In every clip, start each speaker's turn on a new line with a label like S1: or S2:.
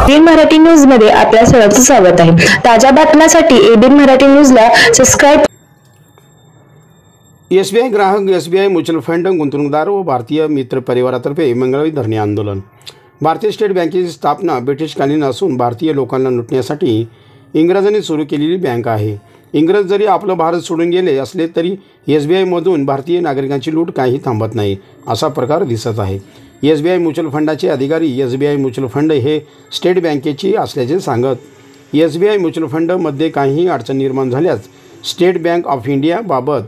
S1: ABN Marathi news मध्ये आपल्या सर्वांचं स्वागत आहे। ताज्या बातम्यांसाठी एबीएन मराठी न्यूजला सबस्क्राइब।
S2: एसबीआय ग्राहक, एसबीआय म्युच्युअल फंड गुंतवणूकदार व भारतीय मित्र परिवारातर्फे मंगळवारी धरणे आंदोलन। भारतीय स्टेट बँकेची स्थापना ब्रिटिशकालीन असून भारतीय लोकांना लुटण्यासाठी इंग्रजांनी सुरू केलेली बँक आहे। इंग्रज जरी आपलं भारत सोडून गेले असले तरी एसबीआयमधून भारतीय नागरिकांची लूट काही थांबत नाही, असा प्रकार दिसत आहे। एसबीआय म्युच्युअल फंडाचे अधिकारी एसबीआय म्युच्युअल फंड हे स्टेट बँकेची असल्याचे सांगत एसबीआय म्युच्युअल फंडमध्ये काही अडचण निर्माण झाल्यास स्टेट बँक ऑफ इंडिया बाबत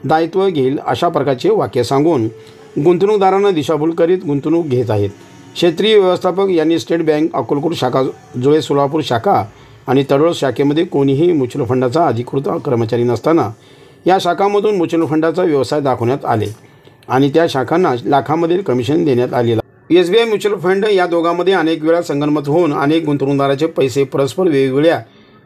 S2: दायित्व घेईल, अशा प्रकारचे वाक्य सांगून गुंतवणूकदारांना दिशाभूल करीत गुंतवणूक घेत आहेत। क्षेत्रीय व्यवस्थापक यांनी स्टेट बँक अक्कलकोट शाखा, जुळे सोलापूर शाखा आणि तडोळ शाखेमध्ये कोणीही म्युच्युअल फंडाचा अधिकृत कर्मचारी नसताना या शाखांमधून म्युच्युअल फंडाचा व्यवसाय दाखवण्यात आले आणि त्या शाखांना लाखांमध्ये कमिशन देण्यात आलेला। एसबीआय म्युच्युअल फंड या दोघांमध्ये अनेक वेळा संगनमत होऊन अनेक गुंतवणूकदाराचे पैसे परस्पर वेगवेगळ्या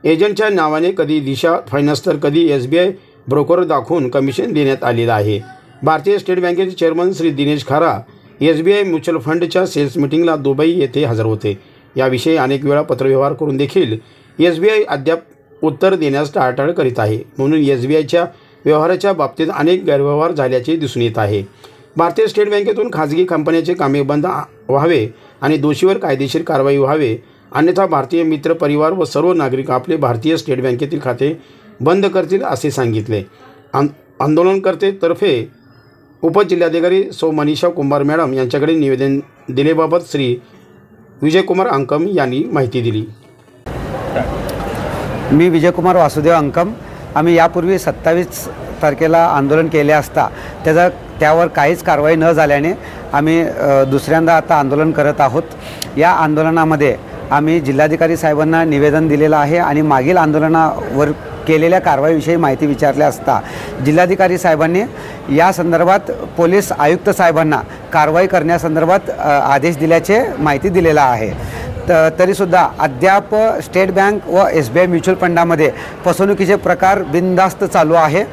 S2: एजंटच्या नावाने कधी दिशा फायनान्स तर कधी एसबीआय ब्रोकर दाखवून कमिशन देण्यात आलेलं आहे। भारतीय स्टेट बँकेचे चेअरमन श्री दिनेश खारा एसबीआय म्युच्युअल फंडच्या सेल्स मीटिंगला दुबई येथे हजर होते। याविषयी अनेक वेळा पत्रव्यवहार करून देखील एसबीआय अद्याप उत्तर देण्यास टाळाटाळ करीत आहे, म्हणून एसबीआयच्या व्यवहाराच्या बाबतीत अनेक गैरव्यवहार झाल्याचे दिसून येत आहे। भारतीय स्टेट बँकेतून खाजगी कंपन्यांचे कामे बंद व्हावे आणि दोषीवर कायदेशीर कारवाई व्हावे, अन्यथा भारतीय मित्र परिवार व सर्व नागरिक आपले भारतीय स्टेट बँकेतील खाते बंद करतील, असे सांगितले। आंदोलनकर्ते तर्फे उपजिल्हाधिकारी सौ मनीषा कुंभार मॅडम यांच्याकडे निवेदन दिलेबाबत श्री विजयकुमार अंकम यांनी माहिती दिली।
S3: मी विजयकुमार वासुदेव अंकम। आम्ही यापूर्वी 27 तारखेला आंदोलन केले असता त्यावर काहीच कारवाई न झाल्याने आम्ही दुसऱ्यांदा आता आंदोलन करत आहोत। या आंदोलनामध्ये आम्ही जिल्हाधिकारी साहेबांना निवेदन दिलेलं आहे आणि मागील आंदोलनावर केलेल्या कारवाईविषयी माहिती विचारली असता जिल्हाधिकारी साहेबांनी या संदर्भात पोलीस आयुक्त साहेबांना कारवाई करण्यासंदर्भात आदेश दिल्याचे माहिती दिलेला आहे। तरीसुद्धा अद्याप स्टेट बँक व एसबीआय म्युच्युअल फंडामध्ये फसवणुकीचे प्रकार बिनधास्त चालू आहे।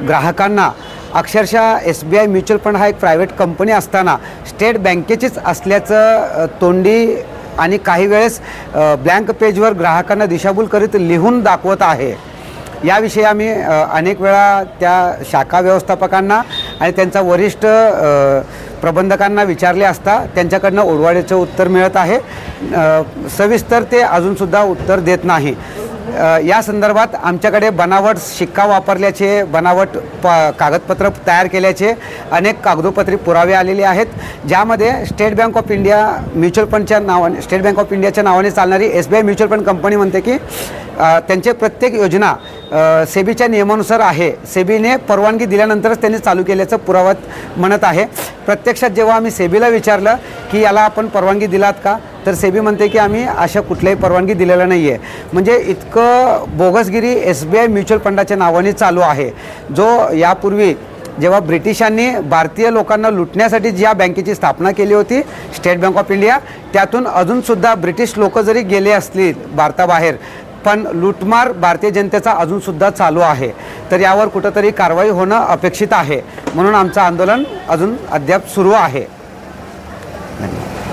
S3: ग्राहकांना अक्षरशः एसबीआय म्युच्युअल फंड हा एक प्रायव्हेट कंपनी असताना स्टेट बँकेचीच असल्याचं तोंडी आणि काही वेळेस ब्लँक पेजवर ग्राहकांना दिशाभूल करीत लिहून दाखवत आहे। याविषयी आम्ही अनेक वेळा त्या शाखा व्यवस्थापकांना आणि त्यांचा वरिष्ठ प्रबंधकांना विचारले असता त्यांच्याकडनं ओढवाड्याचं उत्तर मिळत आहे। सविस्तर ते अजूनसुद्धा उत्तर देत नाही। या संदर्भात आमच्याकडे बनावट शिक्का वापरल्याचे, बनावट कागदपत्र तयार केल्याचे अनेक कागदोपत्री पुरावे आलेले आहेत, ज्यामध्ये State Bank of India mutual फंडच्या नावाने, स्टेट बँक ऑफ इंडियाच्या नावाने चालणारी एसबीआय म्युच्युअल फंड कंपनी म्हणते की त्यांचे प्रत्येक योजना सेबीच्या नियमानुसार आहे, सेबीने परवानगी दिल्यानंतरच त्यांनी चालू केल्याचं पुराव्यात म्हणत आहे। प्रत्यक्षात जेव्हा आम्ही सेबीला विचारलं की याला आपण परवानगी दिलात का, तर सेबी म्हणते की आम्ही अशा कुठल्याही परवानगी दिलेला नाही आहे। म्हणजे इतकं बोगसगिरी एसबीआय म्युच्युअल फंडाच्या नावाने चालू आहे, जो यापूर्वी जेव्हा ब्रिटिशांनी भारतीय लोकांना लुटण्यासाठी ज्या बँकेची स्थापना केली होती स्टेट बँक ऑफ इंडिया, त्यातून अजूनसुद्धा ब्रिटिश लोक जरी गेले असतील भारताबाहेर, पण लूटमार भारतीय जनतेचा अजूनसुद्धा चालू आहे। तर यावर कुठंतरी कारवाई होणं अपेक्षित आहे, म्हणून आमचं आंदोलन अजून अद्याप सुरू आहे।